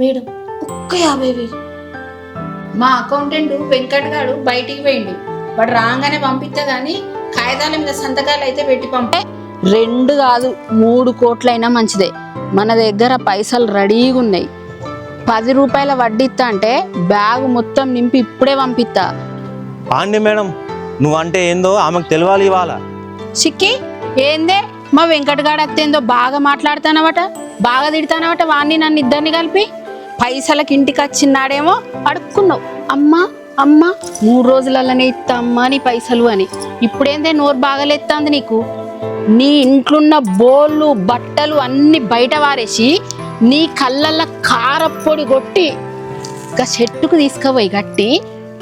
Madam ఒక్క 50,000. మా accountant Venkat గాడు బయటికి పోయిండు. వాడు రాగానే పంపిస్తా గానీ కాగితాల మీద సంతకాలు అయితే పెట్టి పంపే. 2 కాదు 3 కోట్లైనా మంచిదే. మన దగ్గర పైసలు రెడీగా ఉన్నాయి. 10 రూపాయల వడ్డీ ఇస్తా అంటే బ్యాగు మొత్తం నింపి ఇప్పుడే పంపిస్తా. ఆండి మేడం, నువ్వంటే ఏందో ఆమెకు తెలియాలి ఇవాళ. చిక్కి ఏందే మా వెంకట్ గాడు అత్తేందో బాగా మాట్లాడుతానవట, బాగా తిడతానవట. వాణ్ణి నన్ను ఇద్దరిని కలిపి పైసలకి ఇంటికి వచ్చినాడేమో అడుక్కున్నావు. అమ్మా అమ్మా 3 రోజులలోనే ఇస్తా అమ్మా నీ పైసలు అని. ఇప్పుడేందే నోరు బాగాలేస్తుంది నీకు? నీ ఇంట్లున్న బోళ్ళు బట్టలు అన్ని బయట వారేసి నీ కళ్ళల్లో కారప్పొడి కొట్టి ఇంకా చెట్టుకు తీసుకుపోయి గట్టి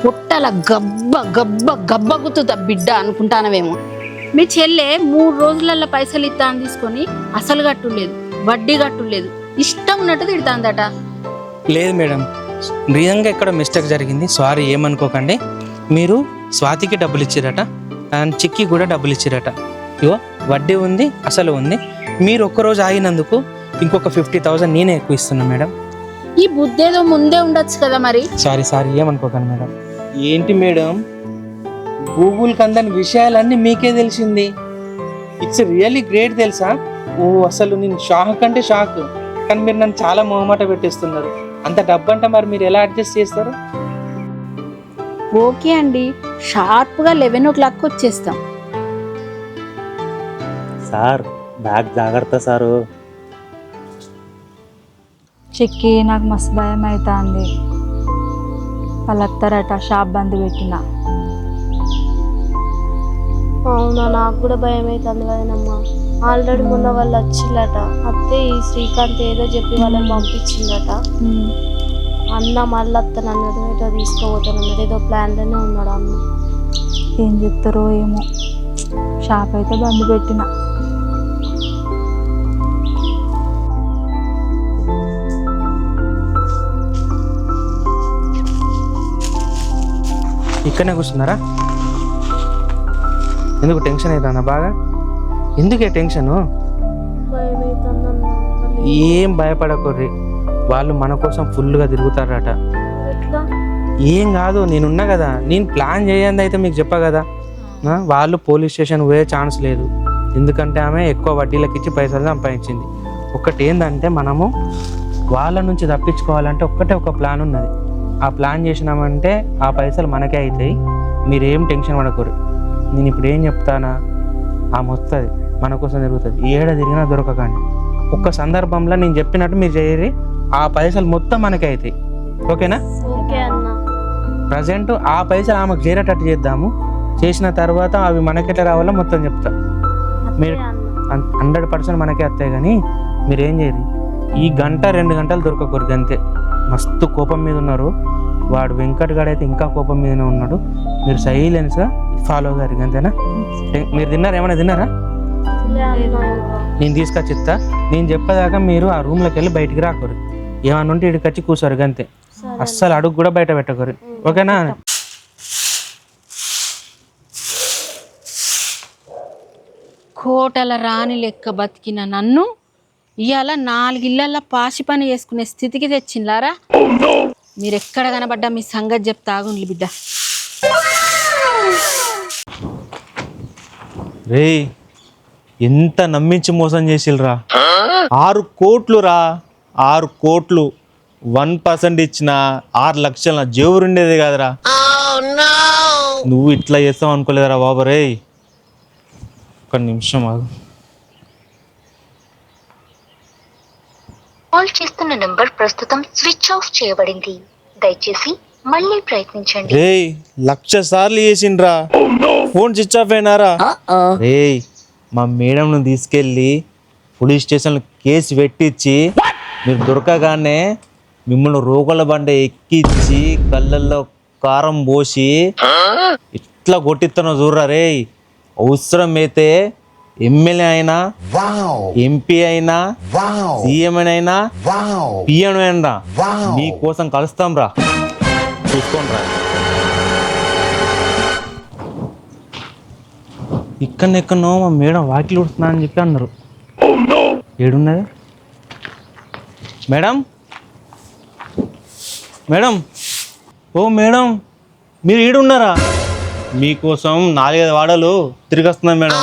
పుట్టల గబ్బ గబ్బ గబ్బగుతుందా బిడ్డ అనుకుంటానవేమో. మీ చెల్లె 3 రోజులలో పైసలు ఇస్తా అని తీసుకొని అసలు కట్టులేదు, వడ్డీ కట్టులేదు, ఇష్టం ఉన్నట్టు తిడతాందట. లేదు మేడం, నిజంగా ఇక్కడ మిస్టేక్ జరిగింది. సారీ, ఏమనుకోకండి. మీరు స్వాతికి డబ్బులు ఇచ్చిరట అండ్ చిక్కి కూడా డబ్బులు ఇచ్చిరట. ఇగో వడ్డీ ఉంది, అసలు ఉంది. మీరు ఒక్కరోజు ఆగినందుకు ఇంకొక 50,000 నేనే ఎక్కువ ఇస్తున్నా మేడం. ఈ బుద్ధేదో ముందే ఉండొచ్చు కదా మరి. సారీ, ఏమనుకోకండి మేడం. ఏంటి మేడం, గూగుల్కి అందని విషయాలన్నీ మీకే తెలిసింది. ఇట్స్ రియల్లీ గ్రేట్ తెలుసా. ఓ అసలు నేను షాక్ అంటే షాక్. కానీ మీరు నన్ను చాలా మొహమాట పెట్టేస్తున్నారు. అంత డబ్బు అంటే మరి మీరు ఎలా అడ్జస్ట్ చేస్తారు? ఓకే అండి, షార్ప్గా 11 o'clock వచ్చేస్తాం. సార్ బ్యాగ్ జాగ్రత్త సారు. చిక్కి నాకు మస్తు భయం అవుతుంది. వాళ్ళు వస్తారట, షాప్ బంద్ పెట్టిన. అవునా, నాకు కూడా భయం అవుతుంది కదనమ్మా. ఆల్రెడీ మొన్న వాళ్ళు వచ్చిల్లట. అత్తే ఈ శ్రీకాంత్ ఏదో చెప్పి వాళ్ళని పంపించిందట. అన్న మళ్ళీ అత్తనన్నాడు, ఏదో తీసుకోబోతానన్నాడు. ఏదో ప్లాన్లోనే ఉన్నాడు అన్న. ఏం చెప్తారో ఏమో. షాప్ అయితే బంద్ పెట్టిన. ఇక్కడనే కూర్చున్నారా? ఎందుకు టెన్షన్ అవుతుందా బాగా? ఎందుకే టెన్షను? భయం అవుతుందన్న. ఏం భయపడకూర్రి, వాళ్ళు మన కోసం ఫుల్గా తిరుగుతారట. ఎట్లా? ఏం కాదు, నేనున్నా కదా. నేను ప్లాన్ చేయండి అయితే మీకు చెప్పా కదా. వాళ్ళు పోలీస్ స్టేషన్ పోయే ఛాన్స్ లేదు. ఎందుకంటే ఆమె ఎక్కువ వడ్డీలకు ఇచ్చి పైసలు సంపాదించింది. ఒకటి ఏంటంటే మనము వాళ్ళ నుంచి తప్పించుకోవాలంటే ఒక ప్లాన్ ఉన్నది. ఆ ప్లాన్ చేసినామంటే ఆ పైసలు మనకే అవుతాయి. మీరేం టెన్షన్ పడకూరు. నేను ఇప్పుడు ఏం చెప్తానా, ఆమె వస్తుంది, మన కోసం తిరుగుతుంది. ఏడ తిరిగినా దొరకకండి. ఒక్క సందర్భంలో నేను చెప్పినట్టు మీరు చేయరి, ఆ పైసలు మొత్తం మనకే అవుతాయి. ఓకేనా? ఓకే అన్న. ప్రజెంట్ ఆ పైసలు ఆమెకు చేరేటట్టు చేద్దాము. చేసిన తర్వాత అవి మనకెట్లా రావాలో మొత్తం చెప్తా. మీరు 100% మనకే వస్తాయి. కానీ మీరేం చేయరు, ఈ 1-2 గంటలు దొరకకూడదు అంతే. మస్తు కోపం మీద ఉన్నారు. వాడు వెంకట్ గాడు అయితే ఇంకా కోపం మీదనే ఉన్నాడు. మీరు సైలెన్స్గా ఫాలో గారు అంతేనా? మీరు తిన్నారా? ఏమైనా తిన్నారా? నేను తీసుకొచ్చిస్తా. నేను చెప్పేదాకా మీరు ఆ రూమ్లోకి వెళ్ళి బయటికి రాకూరు. ఏమన్నా ఉంటే ఇక్కడికి వచ్చి కూర్చోరు అంతే. అస్సలు అడుగు కూడా బయట పెట్టకూరు. ఓకేనా? కోటల రాణి లెక్క బతికిన నన్ను ఇవాళ 4 ఇళ్లల్లో పాసి పని చేసుకునే స్థితికి తెచ్చిండ్లారా. మీరు ఎక్కడ కనబడ్డా మీ సంగతి చెప్తా ఆగుండ్లి బిడ్డ. రే, ఎంత నమ్మించి మోసం చేసిల్రా. 6 కోట్లు రా, 6 కోట్లు. 1% ఇచ్చిన 6 లక్షల నా జేబురుండేది కాదురా. నువ్వు ఇట్లా చేస్తావు అనుకోలేదురా బాబు. రే ఒక్క నిమిషం ఆగు. కాల్ చేస్తున్న నంబర్ ప్రస్తుతం స్విచ్ ఆఫ్ చేయబడింది. దయచేసి మళ్ళీ ప్రయత్నించండి. రే 1,00,000 సార్లు చేసిండ్రా, ఫోన్ స్విచ్ ఆఫ్ అయినారా. రే మా మేడంను తీసుకెళ్ళి పోలీస్ స్టేషన్లో కేసు పెట్టించి మీరు దొరకగానే మిమ్మల్ని రోగుల బండ ఎక్కించి కళ్ళల్లో కారం పోసి ఇట్లా కొట్టిస్తానో చూడరా. రే అవసరమైతే ఎమ్మెల్యే అయినా, ఎంపీ అయినా, సీఎం అయినా, పిఎం అయినా మీకోసం కలుస్తాం రా. చూసుకోండి రా. ఇక్కడెక్కడో మా మేడం వాకిలు ఉడుతున్నా అని చెప్పి అన్నారు. ఏడున్నది మేడం? మేడం, ఓ మేడం, మీరు ఈడున్నారా? మీకోసం 4-5 వాడలు తిరిగి వస్తున్నాం మేడం.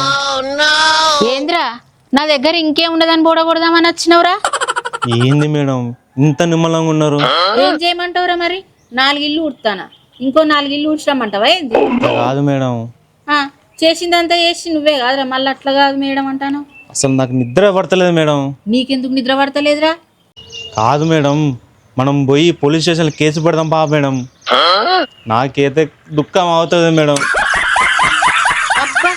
ఏంద్రా నా దగ్గర ఇంకేమున్నదని బోడగొడదామని వచ్చినవురా? ఏంది మేడం ఇంత నిమ్మలంగా ఉన్నారు? ఏం చేయమంటావురా మరి? 4 ఇల్లు ఉడతానా, ఇంకో 4 ఇల్లు ఉడ్చమంటావా ఏంది? అట్లా కాదు మేడం, ఆ, చేసిందంతా చేసి నువ్వే కాదురా మళ్ళీ అట్లా కాదు మేడం అంటాను. అసలు నాకు నిద్ర పడతలేదు మేడం. నీకెందుకు నిద్ర పడతలేదురా? కాదు మేడం, మనం పోయి పోలీస్ స్టేషన్లో కేసు పెడదాం మేడం. నాకైతే దుఃఖం అవుతుంది మేడం. అబ్బా,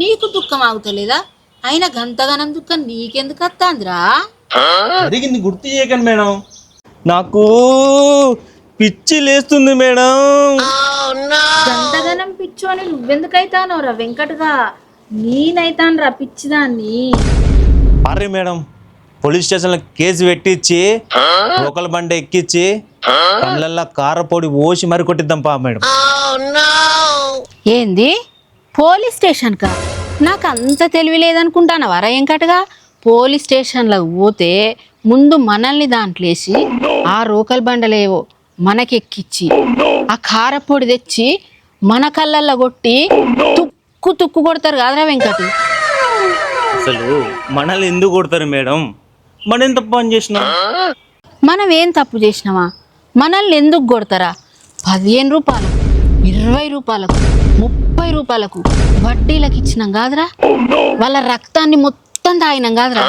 నీకు దుఃఖం ఆగుతలేదా? అయినా గంతగానం దుఃఖం నీకెందుకు వస్తాందిరా? జరిగింది గుర్తు చేయకండి మేడం, నాకు పిచ్చి లేస్తుంది మేడం. గంతగానం పిచ్చోని నువ్వెందుకైతానోరా వెంకటగా? నేనైతానురా పిచ్చిదాన్ని. పార్రీ మేడం, పోలీస్ స్టేషన్లో కేసు పెట్టించి లోకల్ బండి ఎక్కించి కళ్ళల్లో కారపొడి పోసి మరి కొట్టిద్దాం మేడం. ఏంది పోలీస్ స్టేషన్ కా? నాకు అంత తెలివి లేదనుకుంటాను వరా వెంకటగా. పోలీస్ స్టేషన్లకు పోతే ముందు మనల్ని దాంట్లేసి ఆ రోకల్ బండలేవో మనకెక్కిచ్చి ఆ కారపొడి తెచ్చి మన కళ్ళల్లో కొట్టి తుక్కు తుక్కు కొడతారు కాదురా వెంకటి. అసలు మనల్ని ఎందుకు కొడతారు మేడం? మనం ఎంత పని చేసినాం? మనం ఏం తప్పు చేసినామా? మనల్ని ఎందుకు కొడతారా? 15 రూపాయలకు, 20 రూపాయలకు, 30 రూపాయలకు వడ్డీలకు ఇచ్చినాం కాదురా? వాళ్ళ రక్తాన్ని మొత్తం తాగినాం కాదురా?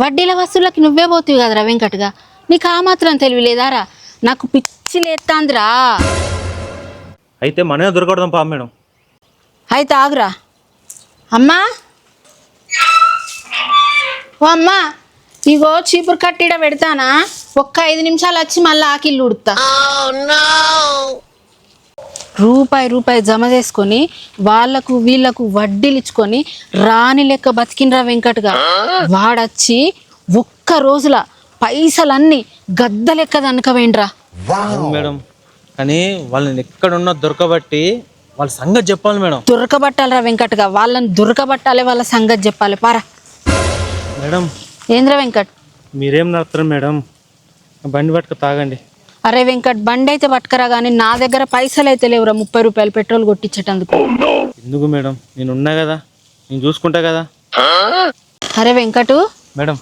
వడ్డీల వస్తువులకి నువ్వే పోతావు కదరా వెంకటగా. నీకు ఆ మాత్రం తెలివి లేదారా? నాకు పిచ్చి లేస్తాందిరా. అయితే మనమే దొరకడం మేడం. అయితే ఆగురా. అమ్మా, ఓ అమ్మా, ఇగో చీపురు కట్టిడ పెడతానా, ఒక్క 5 నిమిషాలు వచ్చి మళ్ళీ ఆకిళ్ళు ఉడుతా. రూపాయి జమ చేసుకొని వాళ్ళకు వీళ్ళకు వడ్డీలు ఇచ్చుకొని రాణి లెక్క బతికినరా వెంకటగా. వాడచ్చి ఒక్క రోజుల పైసలన్నీ గద్ద లెక్క దనకవేండ్రా. అవును మేడం, కానీ వాళ్ళని ఎక్కడున్నా దొరకబట్టి వాళ్ళ సంగతి చెప్పాలి మేడం. దొరకబట్టాలరా వెంకటగా, వాళ్ళని దొరకబట్టాలి, వాళ్ళ సంగతి చెప్పాలి. పారా మేడం. ఏంద్ర వెంకట్, మీరేం నడుపుతారు మేడం? బండి పట్టుకు తాగండి. అరే వెంకట్, బండి అయితే పట్టుకరా కానీ నా దగ్గర పైసలు అయితే లేవురా 30 రూపాయలు పెట్రోల్ కొట్టించేటందుకు. ఎందుకు మేడం, నేను ఉన్నా కదా, నేను చూసుకుంటా కదా. అరే వెంకటు మేడం,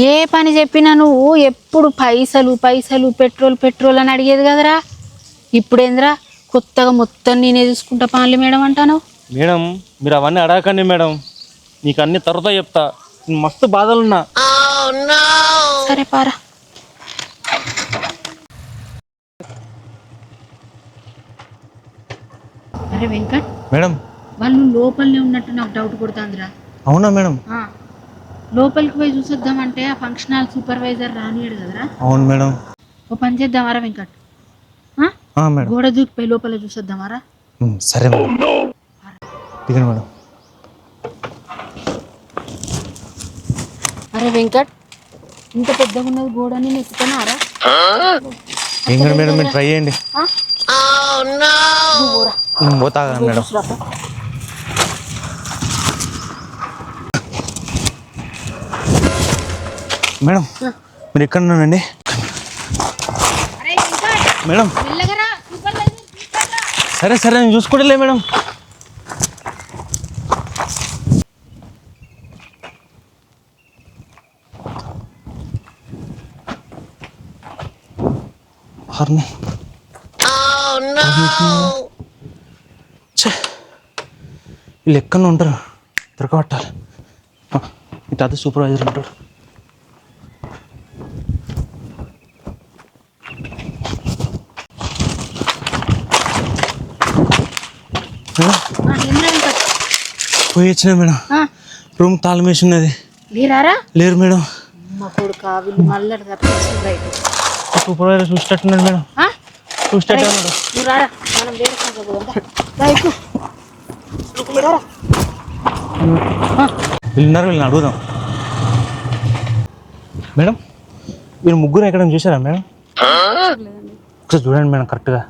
ఏ పని చెప్పినా నువ్వు ఎప్పుడు పైసలు పైసలు పెట్రోల్ పెట్రోల్ అని అడిగేది కదరా. ఇప్పుడేంద్రా కొత్తగా మొత్తం నేనే చూసుకుంటా పనులు మేడం అంటాను. మేడం మీరు అవన్నీ అడగకండి మేడం, నీకు అన్ని తర్వాత చెప్తా. నేను మస్తు బాధలున్నా. సరే పారా. అరే వెంకట్, మేడం. వాళ్ళు లోపలనే ఉన్నట్టు నాకు డౌట్ కొడుతుందిరా. అవునా మేడం? లోపలికి పోయి చూసొద్దామంటే ఆ ఫంక్షన్ హాల్ సూపర్వైజర్ రానియడు కదరా. అవును మేడం. ఓ పని చేద్దామారా వెంకట్, మేడం గోడ దూకిపోయి లోపల చూసొద్దామారా. సరే మేడం, దిగండి మేడం. అరే వెంకట్, ఇంత పెద్దగా ఉన్నది గోడ, నేను ఎక్కుతానారా? ఏం కాదు మేడం, మీరు ట్రై చేయండి. పోతా మేడం. మేడం మీరు ఎక్కడ ఉన్నానండి? మేడం సరే సరే, నేను చూసుకుంటలే మేడం. వీళ్ళు ఎక్కడ ఉంటారు, దొరకబట్టాలి. ఇటు అదే సూపర్వైజర్ ఉంటాడు. పోయి వచ్చినా మేడం, రూమ్ తాళం వేసి ఉన్నది. లేరారా? లేరు మేడం. సూపర్వైజర్ చూసేటట్టున్నాడు మేడం, చూసేటట్టున్నాడు. వీళ్ళున్నారు, వీళ్ళని అడుగుదాం. మేడం మీరు ముగ్గురు ఎక్కడ చూసారా మేడం? ఒకసారి చూడండి మేడం కరెక్ట్గా.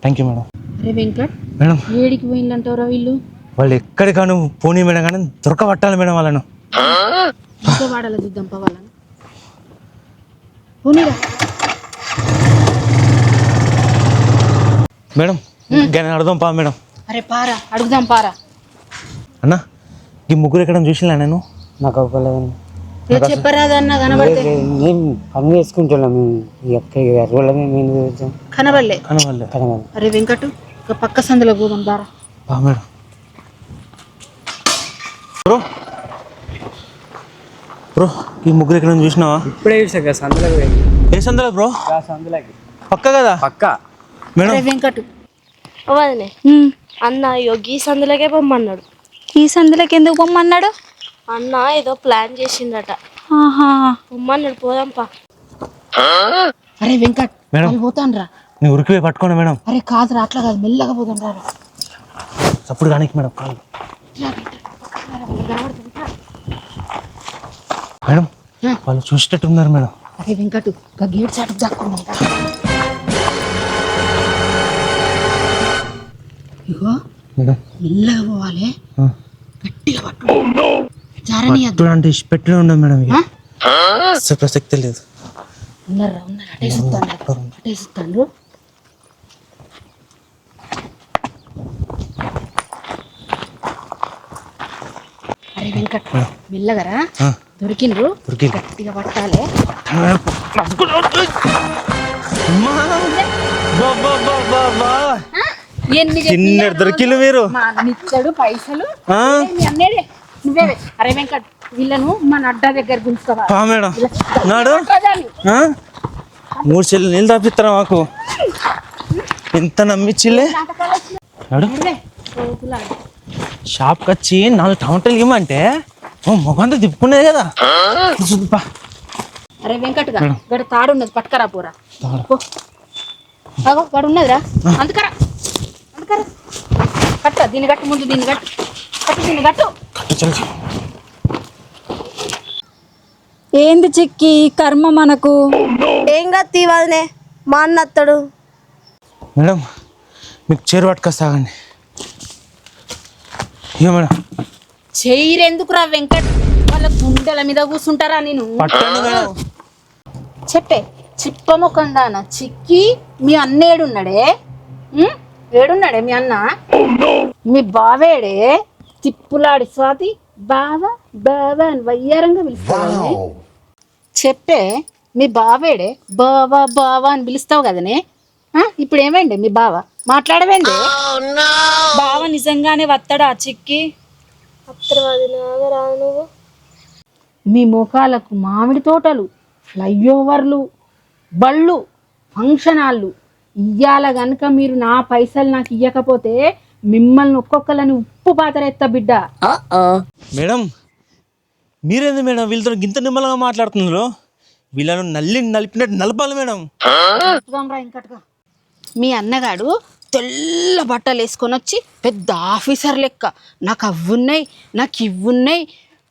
Thank you madam. అరే వెంకట్, మేడం ఏడికి పోయిందంటారా వీళ్ళు? వాళ్ళు ఎక్కడికాను పోనీ మేడం, కానీ దొరకబట్టాలి మేడం వాళ్ళను. వాడాలి చూద్దాం వాళ్ళని. పోనీరా. మేడం కానీ అర్థం పా మేడం. అరే పారా, అడుగుదాం పారా. అన్న ఈ ముగ్గురు ఎక్కడ చూసినా నేను నాకు అవ్వలేదని ఏ చెప్పరాదన్న కనబడితే మేము పని చేసుకుంటున్నాం మేము ఎక్కడ రోడ్ల మేము కనబడలే. కనవాళ్ళే. అరే వెంకటు ఒక పక్క సందులో పోదాం దారా. పా మేడం. బ్రో బ్రో ఈ ముగ్గురు ఎక్కడ చూసినావా? ఇప్పుడే చూసా సందులోకి ఏ సందులో బ్రో? సందులోకి పక్క కదా పక్క మేడం. అరే వెంకటు వదినే అన్న యోగి సందులోకే పొమ్మన్నాడు. ఈ సందులోకి ఎందుకు పొమ్మన్నాడు? అన్న ఏదో ప్లాన్ చేసిండట, ఆహా, పొమ్మన్నాడు. పోదాంపా. అరే వెంకట్ మేడం. వాళ్ళు పోతాను రా. నీ ఉరికి పోయి పట్టుకోండి మేడం. అరే కాదురా, అట్లా కాదు, మెల్లగా పోదాం రా. చప్పుడు కానీ మేడం కాదు మేడం. వాళ్ళు చూసేటట్టున్నారు మేడం. అరే వెంకటు ఒక గేట్ చాటుకు దాక్కున్నాం రా. ఇగో మేడం మెల్లగా పోవాలి, గట్టిగా పట్టు. జారని పట్టుడు అంటే పెట్టుడే ఉండదు మేడం. ఇక అసలు ప్రసక్తి లేదు. ఉన్నారు అటేసిస్తాను. అరే వెంకట్ మెల్లగరా, దొరికిండ్రు. గట్టిగా పట్టాలి. చిన్న దొరికిలు మీరు నిచ్చాడు పైసలు మీ అన్నేడే నువ్వే. అరే వెంకట్ వీళ్ళను మన అడ్డా దగ్గర గుంచుతావా? పా మేడం. నాడు 3 చెల్లి నీళ్ళు తాపిస్తారా మాకు? ఎంత నమ్మిచ్చిలే. నాడు షాప్కి వచ్చి 4 టమాటాలు ఇవ్వమంటే మొగంతా తిప్పుకునేది కదా. చూపా. అరే వెంకట్గా గడ తాడు ఉన్నది, పట్టుకరా పోరా. అగో గడు ఉన్నదిరా, అందుకరా అందుకరా. కట్ట దీన్ని కట్టు, ముందు దీన్ని కట్టు, కట్టు దీన్ని కట్టు. ఏంది చిక్కి కర్మ మనకు? ఏం కత్తి వదినే, మా అన్న అత్తడు. మేడం మీకు చేరు పట్టుకొస్తాగండి. ఇక మేడం చెయ్యిరెందుకురా వెంకట్, వాళ్ళ గుండెల మీద కూర్చుంటారా నేను? పట్టండి మేడం. చెప్పే చిప్పముఖందాన చిక్కి మీ అన్న ఏడున్నాడే? ఏడున్నాడే మీ అన్న? మీ బావేడే? తిప్పులాడి స్వాతి బావ బావ అని వయ్యారంగా పిలుస్తావు. చెప్పే మీ బావేడే? బావా బావా అని పిలుస్తావు కదనే. ఇప్పుడు ఏమైంది మీ బావ? మాట్లాడవేంది? బావ నిజంగానే వస్తాడా చిక్కి? అత్తరు వదిన రాదు నువ్వు. మీ ముఖాలకు మామిడి తోటలు, ఫ్లైఓవర్లు, బళ్ళు, ఫంక్షన్ హాళ్ళు ఇయ్యాల గనుక మీరు నా పైసలు నాకు ఇయ్యకపోతే మిమ్మల్ని ఒక్కొక్కలని ఉప్పు పాతరెత్తా బిడ్డ. మేడం మీరేంది మేడం వీళ్ళతో గింత నిమ్మలంగా మాట్లాడుతున్నారు? వీళ్ళను నలిపినట్టు నలపాలి మేడం. ఇంకట్గా మీ అన్నగాడు తెల్ల బట్టలు వేసుకొని వచ్చి పెద్ద ఆఫీసర్ లెక్క నాకు అవ్వున్నాయి నాకు ఇవ్వున్నాయి,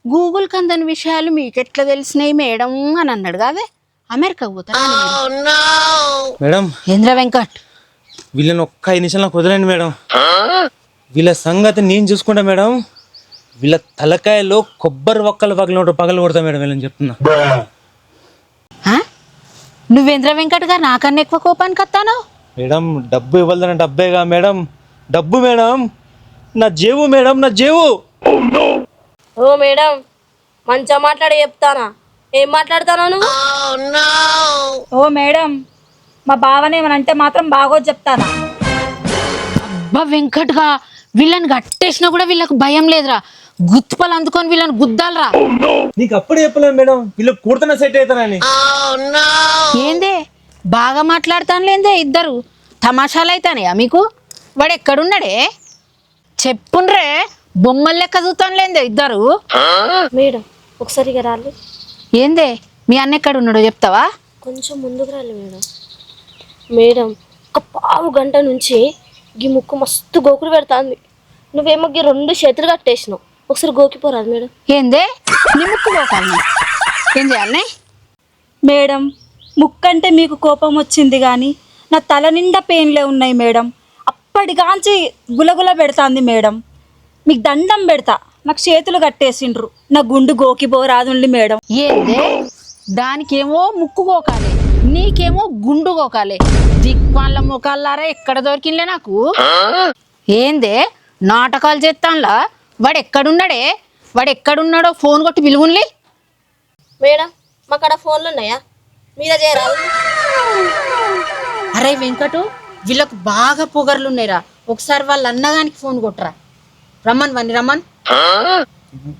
గూగుల్కి అందని విషయాలు మీకు ఎట్లా తెలిసినాయి మేడం అని అన్నాడు కాదే. అమెరికాకు పోతారా మేడం? ఏంద్ర వెంకట్ వీళ్ళని ఒక్క 5 నిమిషాలు నాకు వదిలేండి మేడం. వీళ్ళ సంగతి నేను చూసుకుంటా మేడం. వీళ్ళ తలకాయలో కొబ్బరి ఒక్కలు పగలు కొడతా మేడం వీళ్ళని చెప్తున్నా. నువ్వేంద్ర వెంకట్ గారు నాకన్నా ఎక్కువ కోపానికి వస్తాను మేడం. డబ్బు ఇవ్వాలన్న డబ్బేగా మేడం. డబ్బు మేడం, నా జేబు మేడం, నా జేబు. ఓ మేడం మంచిగా మాట్లాడి చెప్తానా? ఏం మాట్లాడతానా నువ్వు? ఓ మేడం, మా బావనేమనంటే మాత్రం బాగో చెప్తానా? అబ్బా వెంకట్గా వీళ్ళని గట్టేసినా కూడా వీళ్ళకు భయం లేదురా, గుత్తుపలు అందుకొని వీళ్ళని గుద్దాలరా. నీకు అప్పుడు చెప్పలేము మేడం, వీళ్ళు కూడుతున్న సెట్ అవుతారని. ఏందే బాగా మాట్లాడతాను లేదే, ఇద్దరు తమాషాలు అవుతానయా మీకు? వాడు ఎక్కడున్నాడే చెప్పుండ్రే, బొమ్మలు లెక్క చూస్తాను లేదే ఇద్దరు. మేడం ఒకసారిగా రాలి. ఏందే మీ అన్న ఎక్కడున్నాడో చెప్తావా? కొంచెం ముందుకు రాలి మేడం. మేడం ఒక పావు గంట నుంచి గీ ముక్కు మస్తు గోకులు పెడతాంది. నువ్వేమో గీ 2 చేతులు కట్టేసినావు. ఒకసారి గోకిపోరాదు మేడం. ఏందే నిమ్ముకుపోతాను ఏం చేయాలి? మేడం ముక్కంటే మీకు కోపం వచ్చింది కానీ నా తల నిండా పెయిన్లే ఉన్నాయి మేడం. అప్పటికాంచి గులగుల పెడతాంది మేడం. మీకు దండం పెడతా, నాకు చేతులు కట్టేసిండ్రు, నా గుండు గోకిపోరాదుండి మేడం. ఏందే దానికేమో ముక్కుకోకాలి, నీకేమో గుండు గోకాలే దిక్వాళ్ళ ముఖాలారా ఎక్కడ దొరికింలే నాకు. ఏందే నాటకాలు చేస్తాన్లా? వాడు ఎక్కడున్నాడో ఫోన్ కొట్టి పిలువున్లే. మేడం మాకాడ ఫోన్లు ఉన్నాయా? మీద చేయరాదు. అరే వెంకటు, వీళ్ళకు బాగా పొగర్లున్నాయిరా. ఒకసారి వాళ్ళ అన్నగానికి ఫోన్ కొట్టరా. రమ్మన్.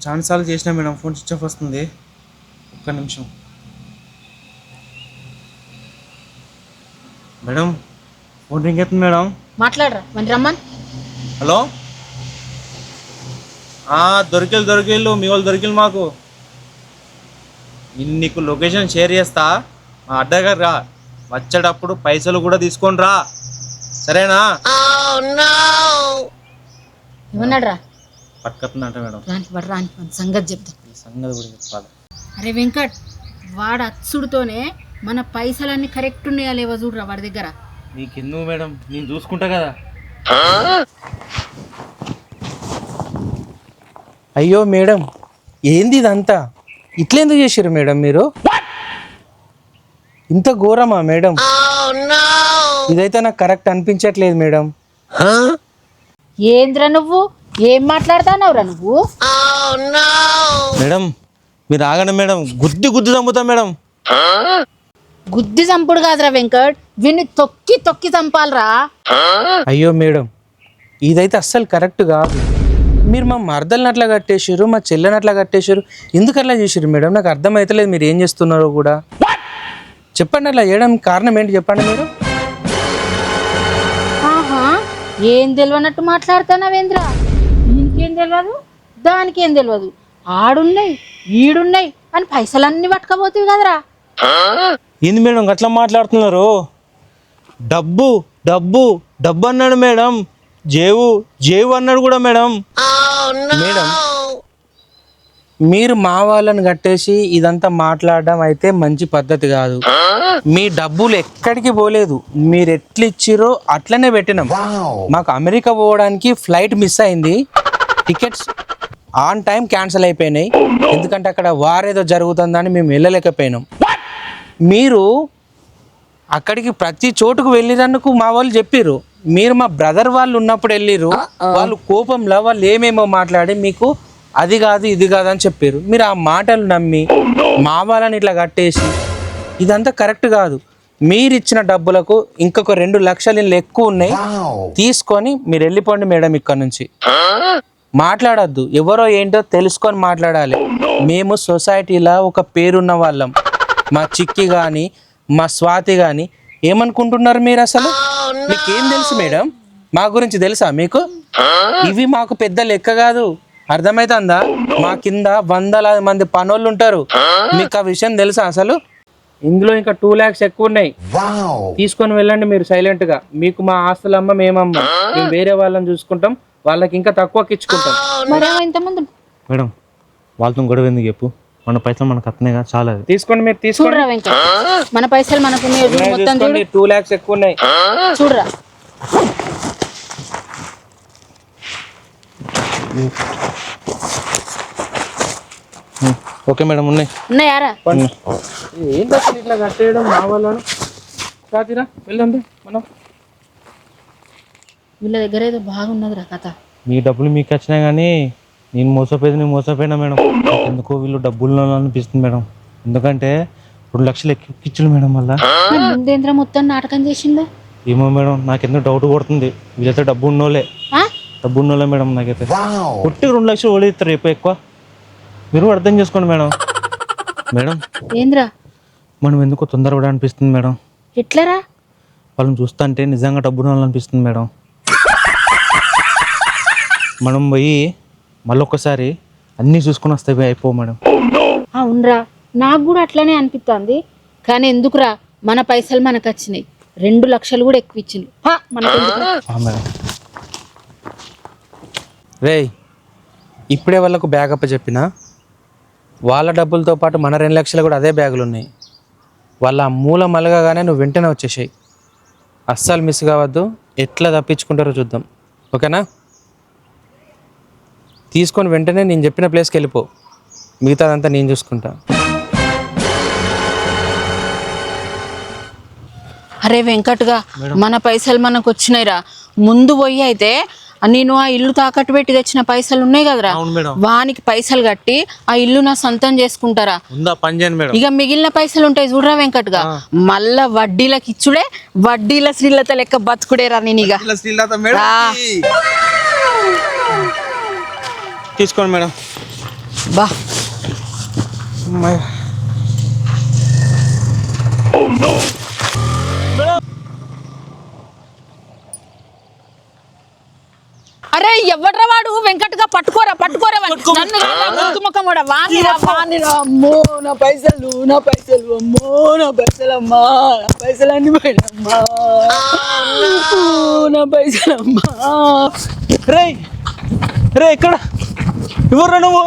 చాలాసార్లు చేసినా మేడం, ఫోన్ స్విచ్ ఆఫ్ వస్తుంది. ఒక్క నిమిషం మేడం, ఫోన్ రింగ్ అవుతుంది మేడం. మాట్లాడరా రమ్మన్. హలో, దొరికిళ్ళు మీ వాళ్ళు దొరికిళ్ళు మాకు. నీకు లొకేషన్ షేర్ చేస్తా, మా అడ్డగారు రా. వచ్చేటప్పుడు పైసలు కూడా తీసుకొని రా, సరేనా? ఏమన్నాడు రా? పట్టుకొస్తుందంట మేడం. రాని సంగతి చెప్తా. సంగతి కూడా చెప్పాలి. అరే వెంకట్, వాడు అచ్చుడుతోనే మన పైసలన్నీ కరెక్ట్ ఉన్నాయా లేవో చూడరా వాడి దగ్గర. నీకెందుకు మేడం, నేను చూసుకుంటా కదా. అయ్యో మేడం, ఏంది ఇదంతా? ఇట్లెందుకు చేసారు మేడం మీరు? ఇంత ఘోరమా మేడం? ఇదైతే నాకు కరెక్ట్ అనిపించట్లేదు మేడం. ఏంద్రా నువ్వు ఏం మాట్లాడుతున్నావురా నువ్వు? మేడం మీరు ఆగండి మేడం, గుద్ది చంపుతాం మేడం. గుద్ది చంపుడు కాదురా వెంకట్, వీడిని తొక్కి చంపాలరా. అయ్యో మేడం, ఇదైతే అస్సలు కరెక్ట్ కాదు. మీరు మా మరదల్ని అట్లా కట్టేసారు, మా చెల్లెని అట్లా కట్టేసారు. ఎందుకు అట్లా చేసారు మేడం? నాకు అర్థమవుతలేదు మీరు ఏం చేస్తున్నారో కూడా. చెప్పండి, అట్లా చేయడానికి కారణం ఏంటి చెప్పండి మీరు. ఆహా, ఏం తెలియనట్టు మాట్లాడుతున్నావేంద్రా? దీనికేం తెలియదు, దానికేం తెలియదు. ఆడున్నాయి ఈడున్నాయి అని పైసలన్నీ పట్టుకపోతుంది కదరా. ఏంది మేడం అట్లా మాట్లాడుతున్నారు? డబ్బు డబ్బు డబ్బు అన్నాడు మేడం. జేవు అన్నాడు కూడా మేడం. మేడం, మీరు మా వాళ్ళని కట్టేసి ఇదంతా మాట్లాడడం అయితే మంచి పద్ధతి కాదు. మీ డబ్బులు ఎక్కడికి పోలేదు, మీరు ఎట్లా ఇచ్చిరో అట్లనే పెట్టినాం. మాకు అమెరికా పోవడానికి ఫ్లైట్ మిస్ అయింది, టికెట్స్ ఆన్ టైం క్యాన్సిల్ అయిపోయినాయి. ఎందుకంటే అక్కడ వారేదో జరుగుతుందని మేము వెళ్ళలేకపోయినాం. మీరు అక్కడికి ప్రతి చోటుకు వెళ్ళినందుకు మా వాళ్ళు చెప్పిర్రు. మీరు మా బ్రదర్ వాళ్ళు ఉన్నప్పుడు వెళ్ళిర్రు, వాళ్ళు కోపంలో వాళ్ళు ఏమేమో మాట్లాడి మీకు అది కాదు ఇది కాదు అని చెప్పారు. మీరు ఆ మాటలు నమ్మి మా వాళ్ళని ఇట్లా కట్టేసి ఇదంతా కరెక్ట్ కాదు. మీరు ఇచ్చిన డబ్బులకు ఇంకొక 2 లక్షలు ఎక్కువ ఉన్నాయి, తీసుకొని మీరు వెళ్ళిపోండి మేడం. ఇక్కడ నుంచి మాట్లాడద్దు, ఎవరో ఏంటో తెలుసుకొని మాట్లాడాలి. మేము సొసైటీలో ఒక పేరున్న వాళ్ళం. మా చిక్కి కానీ మా స్వాతి కానీ ఏమనుకుంటున్నారు మీరు? అసలు మీకేం తెలుసు మేడం? మా గురించి తెలుసా మీకు? ఇవి మాకు పెద్ద లెక్క కాదు, అర్థమవుతుందా? మా కింద 100 మంది పనోళ్ళు ఉంటారు. మీకు ఆ విషయం తెలుసా అసలు? ఇందులో ఇంకా 2 lakhs ఎక్కువ ఉన్నాయి, తీసుకొని వెళ్ళండి మీరు సైలెంట్ గా. మీకు మా ఆస్తులమ్మ మేమమ్మ, మేము వేరే వాళ్ళని చూసుకుంటాం, వాళ్ళకి ఇంకా తక్కువకి ఇచ్చుకుంటాం. మరేమో ఇంతమంది మేడం వాళ్ళతో గొడవ ఎందుకు చెప్పు, మన పైసలు మనకు అత్తనేగా చాలా. తీసుకోండి మీరు, తీసుకోండి. చూడరా వెంకట్, మన పైసలు మనకు మొత్తం చూడు. 2 lakhs ఎక్కువ ఉన్నాయి, చూడరా. ఓకే మేడం, ఉన్నాయారా? ఏంటి అసలు ఇట్లా కట్టేయడం మా వాళ్ళను? రాతిరా వెళ్ళండి మనం. వీళ్ళ దగ్గర ఏదో బాగున్నదిరా కథ. మీ డబ్బులు మీకు వచ్చినా కానీ నేను మోసపోయినా మేడం. ఎందుకో వీళ్ళు డబ్బులు అనిపిస్తుంది మేడం. ఎందుకంటే 2 లక్షలు ఎక్కిచ్చిండు మేడం. వల్ల ముందేంద్ర మొత్తం నాటకం చేసిందో ఏమో మేడం, నాకెందుకు డౌట్ కొడుతుంది. వీళ్ళైతే డబ్బు ఉన్నోళ్ళే మేడం. నాకైతే కొట్టి 2 లక్షలు ఓడిస్తారు రేపు ఎక్కువ. మీరు అర్థం చేసుకోండి మేడం. మేడం ఏంద్రా మనం ఎందుకో తొందరపడ అనిపిస్తుంది మేడం. ఎట్లరా? వాళ్ళని చూస్తా అంటే నిజంగా డబ్బు అనిపిస్తుంది మేడం. మనం పోయి మళ్ళొక్కసారి అన్నీ చూసుకొని వస్తే అయిపో మేడం. అవునరా, నాకు కూడా అట్లనే అనిపిస్తుంది. కానీ ఎందుకురా, మన పైసలు మనకు వచ్చినాయి. 2 లక్షలు కూడా ఎక్కువ ఇచ్చింది మేడం. రేయ్, ఇప్పుడే వాళ్ళకు బ్యాగ్ అప్ప చెప్పిన, వాళ్ళ డబ్బులతో పాటు మన 2 లక్షలు కూడా అదే బ్యాగులు ఉన్నాయి. వాళ్ళ మూల మలగగానే నువ్వు వెంటనే వచ్చేసాయి. అస్సలు మిస్ కావద్దు, ఎట్లా తప్పించుకుంటారో చూద్దాం, ఓకేనా? తీసుకొని వెంటనే నేను చెప్పిన ప్లేస్కి వెళ్ళిపో, మిగతాదంతా నేను చూసుకుంటా. అరే వెంకట్గా మన పైసలు మనకు వచ్చినాయిరా. ముందు పోయి అయితే నేను ఆ ఇల్లు తాకట్టు పెట్టి తెచ్చిన పైసలు ఉన్నాయి కదరా, అవును మేడం. వానికి పైసలు కట్టి ఆ ఇల్లు నా సొంతం చేసుకుంటారా. ఉందా పని చేయండి మేడం. ఇక మిగిలిన పైసలు ఉంటాయి చూడరా వెంకట్గా, మళ్ళా వడ్డీలకు ఇచ్చుడే, వడ్డీల శ్రీలత లెక్క బతుకుడేరా నేను. ఇక తీసుకోండి మేడం. బా అరే ఎవడ్రా వాడు? వెంకట్గా పట్టుకోరా పట్టుకోరా వాడిని. నన్ను కాదురా, ముక్కు ముఖం కూడా వాణిరా వాణిరా. అమ్మో నా పైసలు అమ్మో నా పైసలు అమ్మా, నా పైసలు అన్ని పోయినమ్మా, నా పైసలు అమ్మా. రే రే ఎక్కడ ఎవరు నువ్వు?